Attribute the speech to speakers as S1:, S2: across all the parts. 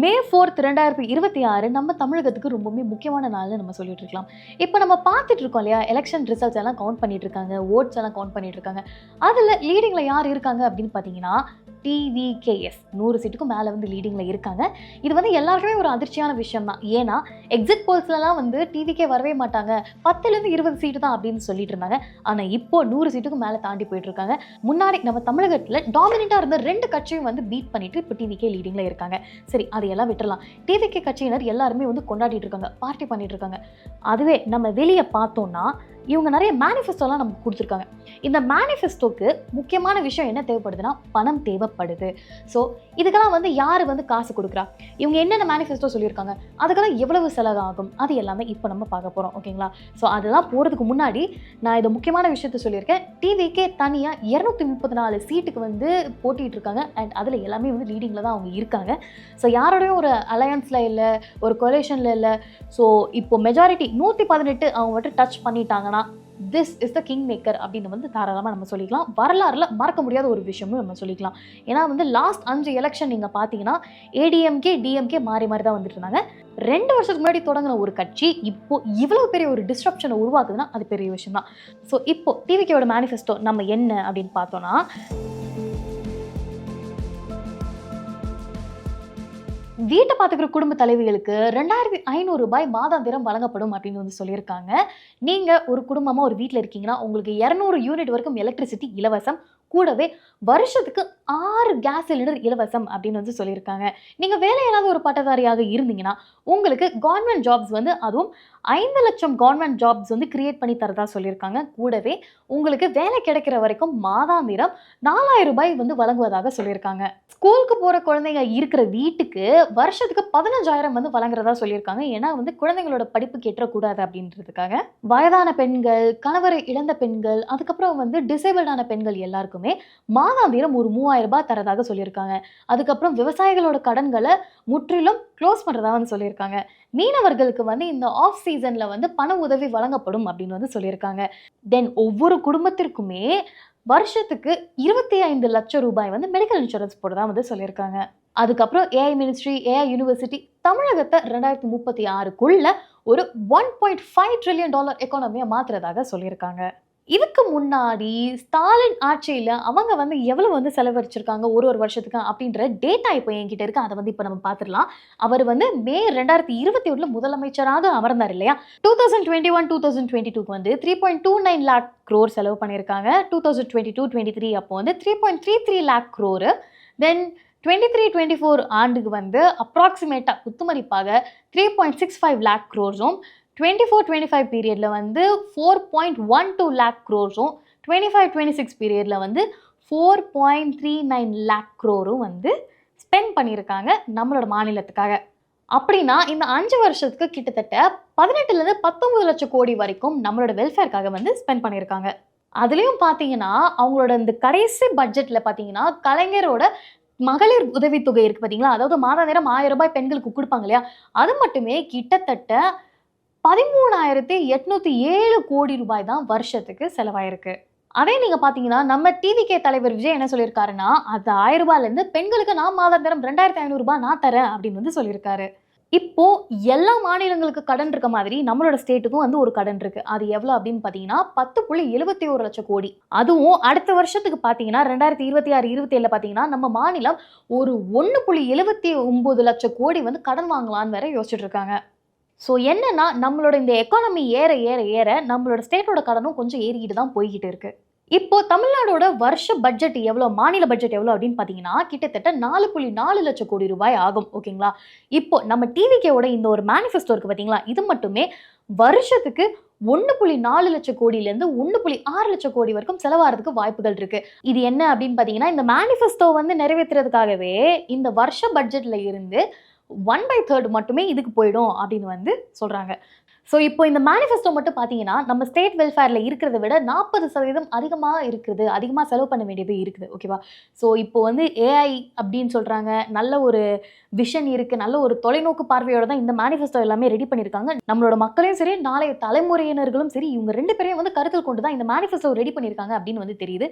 S1: மே 4th 2026 நம்ம தமிழகத்துக்கு ரொம்பவே முக்கியமான நாள்னு நம்ம சொல்லிட்டு இருக்கலாம். இப்போ நம்ம பார்த்துட்டு இருக்கோம் இல்லையா, எலெக்ஷன் ரிசல்ட்ஸ் எல்லாம் கவுண்ட் பண்ணிட்டு இருக்காங்க, ஓட்ஸ் எல்லாம் கவுண்ட் பண்ணிட்டு இருக்காங்க. அதில் லீடிங்கில் யார் இருக்காங்க அப்படின்னு பார்த்தீங்கன்னா டிவிகேஎஸ் 100 சீட்டுக்கும் மேலே வந்து லீடிங்கில் இருக்காங்க. இது வந்து எல்லாருக்குமே ஒரு அதிர்ச்சியான விஷயம் தான். ஏன்னா எக்ஸிட் போல்ஸ்லாம் வந்து டிவிகே வரவே மாட்டாங்க, 10லேருந்து 20 சீட்டு தான் அப்படின்னு சொல்லிட்டு இருந்தாங்க. ஆனால் இப்போ 100 சீட்டுக்கும் மேலே தாண்டி போயிட்டு இருக்காங்க. முன்னாடி நம்ம தமிழகத்தில் டாமினேட்டாக இருந்த 2 கட்சியும் வந்து பீட் பண்ணிட்டு இப்போ டிவிகே லீடிங்கில் இருக்காங்க. சரி, அதையெல்லாம் விட்டுறலாம். டிவிகே கட்சியினர் எல்லாருமே வந்து கொண்டாடிட்டு இருக்காங்க, பார்ட்டி பண்ணிட்டு இருக்காங்க. அதுவே நம்ம வெளியே பார்த்தோம்னா இவங்க நிறைய மேனிஃபெஸ்டோலாம் நமக்கு கொடுத்துருக்காங்க. இந்த மேனிஃபெஸ்டோக்கு முக்கியமான விஷயம் என்ன தேவைப்படுதுன்னா பணம் தேவைப்படுது. ஸோ இதுக்கெல்லாம் வந்து யார் வந்து காசு கொடுக்குறா, இவங்க என்னென்ன மேனிஃபெஸ்டோ சொல்லியிருக்காங்க, அதுக்கெல்லாம் எவ்வளவு செலவாகும், அது எல்லாமே இப்போ நம்ம பார்க்க போகிறோம். ஓகேங்களா? ஸோ அதெல்லாம் போகிறதுக்கு முன்னாடி நான் இதை முக்கியமான விஷயத்த சொல்லியிருக்கேன். டிவிகே தனியாக 234 சீட்டுக்கு வந்து போட்டிகிட்டு இருக்காங்க. அண்ட் அதில் எல்லாமே வந்து லீடிங்கில் தான் அவங்க இருக்காங்க. ஸோ யாரோடையும் ஒரு அலையன்ஸில் இல்லை, ஒரு கொலேஷனில் இல்லை. ஸோ இப்போ மெஜாரிட்டி 118 அவங்க மட்டும் டச் பண்ணிட்டாங்கன்னா this is the king maker அப்படின்னு வந்து தாராளமாக நம்ம சொல்லிக்கலாம். வரலாறுல மறக்க முடியாத ஒரு விஷயமும் நம்ம சொல்லிக்கலாம். ஏன்னா வந்து லாஸ்ட் 5 எலெக்ஷன் நீங்கள் பார்த்தீங்கன்னா ஏடிஎம்கே டிஎம்கே மாறி மாறி தான் வந்துட்டு இருந்தாங்க. 2 வருஷத்துக்கு முன்னாடி தொடங்கின ஒரு கட்சி இப்போ இவ்வளோ பெரிய ஒரு டிஸ்ட்ரப்ஷனை உருவாக்குதுன்னா அது பெரிய விஷயம் தான். ஸோ இப்போ டிவிகேயோட மேனிஃபெஸ்டோ நம்ம என்ன அப்படின்னு பார்த்தோன்னா, வீட்டை பார்த்துக்கிற குடும்ப தலைவிகளுக்கு 2500 ரூபாய் மாதாந்திரம் வழங்கப்படும் அப்படின்னு வந்து சொல்லியிருக்காங்க. நீங்கள் ஒரு குடும்பமாக ஒரு வீட்டில் இருக்கீங்கன்னா உங்களுக்கு 200 யூனிட் வரைக்கும் எலக்ட்ரிசிட்டி இலவசம். கூடவே வருஷத்துக்கு 6 கேஸ் சிலிண்டர் இலவசம் அப்படின்னு வந்து சொல்லியிருக்காங்க. நீங்கள் வேலை இல்லாத ஒரு பட்டதாரியாக இருந்தீங்கன்னா உங்களுக்கு கவர்மெண்ட் ஜாப்ஸ் வந்து அதுவும் 5 லட்சம் கவர்மெண்ட் ஜாப்ஸ் வந்து கிரியேட் பண்ணி தரதா சொல்லியிருக்காங்க. கூடவே உங்களுக்கு வேலை கிடைக்கிற வரைக்கும் மாதாந்திரம் 4000 ரூபாய் வந்து வழங்குவதாக சொல்லியிருக்காங்க. ஸ்கூலுக்கு போகிற குழந்தைங்க இருக்கிற வீட்டுக்கு வருஷத்துக்கு 15,000 வந்து வழங்குறதா சொல்லியிருக்காங்க. ஏன்னா வந்து குழந்தைங்களோட படிப்பு கெட்டக்கூடாது அப்படின்றதுக்காக. வயதான பெண்கள், கணவரை இழந்த பெண்கள், அதுக்கப்புறம் வந்து டிசேபிள்டான பெண்கள் எல்லாருக்குமே மாதாந்திரம் ஒரு 3000 ரூபாய் தரதாக சொல்லியிருக்காங்க. அதுக்கப்புறம் விவசாயிகளோட கடன்களை முற்றிலும் க்ளோஸ் பண்ணுறதா வந்து சொல்லியிருக்காங்க. மீனவர்களுக்கு வந்து இந்த ஆஃப் சீசனில் வந்து பண உதவி வழங்கப்படும் அப்படின்னு வந்து சொல்லியிருக்காங்க. தென் ஒவ்வொரு குடும்பத்திற்குமே வருஷத்துக்கு 25 லட்சம் ரூபாய் வந்து மெடிக்கல் இன்சூரன்ஸ் போடுறதா வந்து சொல்லியிருக்காங்க. அதுக்கப்புறம் ஏஐ மினிஸ்ட்ரி, ஏஐ யூனிவர்சிட்டி தமிழகத்தை 2036க்குள்ள ஒரு $1.5 ட்ரில்லியன் எக்கானமியை மாற்றுறதாக சொல்லியிருக்காங்க. இதுக்கு முன்னாடி ஸ்டாலின் ஆட்சியில் அவங்க வந்து எவ்வளோ வந்து செலவழிச்சிருக்காங்க ஒரு வருஷத்துக்கு அப்படின்ற டேட்டா இப்போ என்கிட்ட இருக்கு. அதை வந்து இப்போ நம்ம பார்த்துடலாம். அவர் வந்து மே 2021 முதலமைச்சராக அமர்ந்தார் இல்லையா. 2021-2022 வந்து 3.29 லேக் க்ரோர் செலவு பண்ணியிருக்காங்க. 2022-23 அப்போ வந்து 3.33 லேக் க்ரோரு. தென் 23-24 ஆண்டுக்கு வந்து அப்ராக்சிமேட்டாக குத்துமதிப்பாக 3.65 லேக் க்ரோர்ஸும், 24-25 பீரியடில் வந்து 4.12 லேக் க்ரோர்ஸும், 25-26 பீரியடில் வந்து 4.39 லேக் க்ரோரும் வந்து ஸ்பெண்ட் பண்ணியிருக்காங்க நம்மளோட மாநிலத்துக்காக. அப்படின்னா இந்த 5 வருஷத்துக்கு கிட்டத்தட்ட 18லேருந்து 19 லட்சம் கோடி வரைக்கும் நம்மளோட வெல்ஃபேருக்காக வந்து ஸ்பெண்ட் பண்ணியிருக்காங்க. அதுலேயும் பார்த்தீங்கன்னா அவங்களோட இந்த கடைசி பட்ஜெட்டில் பார்த்தீங்கன்னா கலைஞரோட மகளிர் உதவித்தொகை இருக்குது பார்த்தீங்களா, அதாவது மாதாந்திரம் 1000 ரூபாய் பெண்களுக்கு கொடுப்பாங்க இல்லையா, அது மட்டுமே கிட்டத்தட்ட 13,807 கோடி ரூபாய் தான் வருஷத்துக்கு செலவாயிருக்கு. அதே நீங்கள் பார்த்தீங்கன்னா நம்ம டிவிகே தலைவர் விஜய் என்ன சொல்லியிருக்காருன்னா, அது 1000 ரூபாயிலேருந்து பெண்களுக்கு நான் மாதாந்திரம் 2500 ரூபாய் நான் தரேன் அப்படின்னு வந்து சொல்லியிருக்காரு. இப்போ எல்லா மாநிலங்களுக்கு கடன் இருக்க மாதிரி நம்மளோட ஸ்டேட்டுக்கும் வந்து ஒரு கடன் இருக்கு. அது எவ்வளோ அப்படின்னு பார்த்தீங்கன்னா 10.71 லட்சம் கோடி. அதுவும் அடுத்த வருஷத்துக்கு பார்த்தீங்கன்னா 2026-27 பார்த்தீங்கன்னா நம்ம மாநிலம் ஒரு 1.79 லட்சம் கோடி வந்து கடன் வாங்கலான்னு வேற யோசிச்சுட்டு இருக்காங்க. ஸோ என்னன்னா நம்மளோட இந்த எக்கானமி ஏற ஏற ஏற நம்மளோட ஸ்டேட்டோட கடனும் கொஞ்சம் ஏறிக்கிட்டு தான் போய்கிட்டு இருக்கு. இப்போ தமிழ்நாடோட வருஷ பட்ஜெட் எவ்வளோ, மாநில பட்ஜெட் எவ்வளோ அப்படின்னு பார்த்தீங்கன்னா கிட்டத்தட்ட 4.4 லட்சம் கோடி ரூபாய் ஆகும். ஓகேங்களா? இப்போ நம்ம டிவிகேவோட இந்த ஒரு மேனிஃபெஸ்டோ இருக்குது பார்த்தீங்களா, இது மட்டுமே வருஷத்துக்கு 1.4 லட்சம் கோடியிலேருந்து 1.6 லட்சம் கோடி வரைக்கும் செலவாகிறதுக்கு வாய்ப்புகள் இருக்கு. இது என்ன அப்படின்னு பார்த்தீங்கன்னா இந்த மேனிஃபெஸ்டோ வந்து நிறைவேற்றுறதுக்காகவே இந்த வருஷ பட்ஜெட்டில் இருந்து 1/3 மட்டுமே இதுக்கு போயிடும் அப்படின்னு வந்து சொல்கிறாங்க. ஸோ இப்போ இந்த மேனிஃபெஸ்டோ மட்டும் பார்த்தீங்கன்னா நம்ம ஸ்டேட் வெல்ஃபேரில் இருக்கிறத விட 40% அதிகமாக இருக்குது, அதிகமாக செலவு பண்ண வேண்டியது இருக்குது. ஓகேவா? ஸோ இப்போ வந்து ஏஐ அப்படின்னு சொல்கிறாங்க, நல்ல ஒரு விஷன் இருக்குது, நல்ல ஒரு தொலைநோக்கு பார்வையோட தான் இந்த மேனிஃபெஸ்டோ எல்லாமே ரெடி பண்ணியிருக்காங்க. நம்மளோட மக்களையும் சரி, நாளைய தலைமுறையினர்களும் சரி, இவங்க 2 பேரையும் வந்து கருத்தில் கொண்டு தான் இந்த மேனிஃபெஸ்டோ ரெடி பண்ணியிருக்காங்க அப்படின்னு வந்து தெரியுது.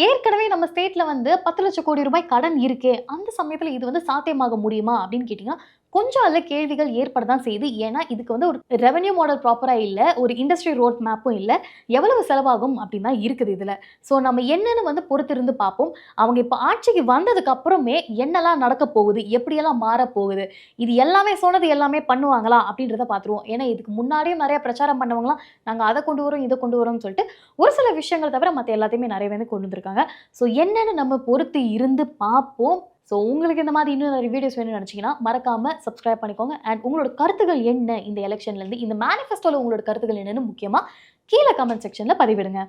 S1: ஏற்கனவே நம்ம ஸ்டேட்டில் வந்து 10 லட்சம் கோடி ரூபாய் கடன் இருக்கே, அந்த சமயத்தில் இது வந்து சாத்தியமாக முடியுமா அப்படின்னு கேட்டிங்கன்னா கொஞ்சம் அதில் கேள்விகள் ஏற்பட தான் செய்யுது. ஏன்னா இதுக்கு வந்து ஒரு ரெவென்யூ மாடல் ப்ராப்பராக இல்லை, ஒரு இண்டஸ்ட்ரி ரோட் மேப்பும் இல்லை, எவ்வளவு செலவாகும் அப்படின்னு தான் இருக்குது இதில். ஸோ நம்ம என்னன்னு வந்து பொறுத்திருந்து பார்ப்போம். அவங்க இப்போ ஆட்சிக்கு வந்ததுக்கு அப்புறமே என்னெல்லாம் நடக்க போகுது, எப்படியெல்லாம் மாற போகுது, இது எல்லாமே சொன்னது எல்லாமே பண்ணுவாங்களா அப்படின்றத பார்த்துருவோம். ஏன்னா இதுக்கு முன்னாடியும் நிறைய பிரச்சாரம் பண்ணவங்களாம் நாங்கள் அதை கொண்டு வரோம், இதை கொண்டு வரோம்னு சொல்லிட்டு ஒரு சில விஷயங்கள் தவிர மற்ற எல்லாத்தையுமே நிறைய வந்து கொண்டு வந்திருக்காங்க. ஸோ என்னன்னு நம்ம பொறுத்து இருந்து பார்ப்போம். ஸோ உங்களுக்கு இந்த மாதிரி இன்னும் நிறைய வீடியோஸ் வேணும்னு நினச்சிங்கன்னா மறக்காம சப்ஸ்கிரைப் பண்ணிக்கோங்க. அண்ட் உங்களோட கருத்துக்கள் என்ன இந்த எலெக்ஷன்லேருந்து, இந்த மேனிஃபெஸ்டோவில் உங்களோட கருத்துக்கள் என்னன்னு முக்கியமாக கீழே கமெண்ட் செக்ஷனில் பதிவிடுங்க.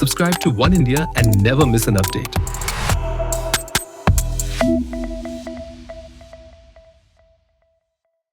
S2: Subscribe to One India and never miss an update.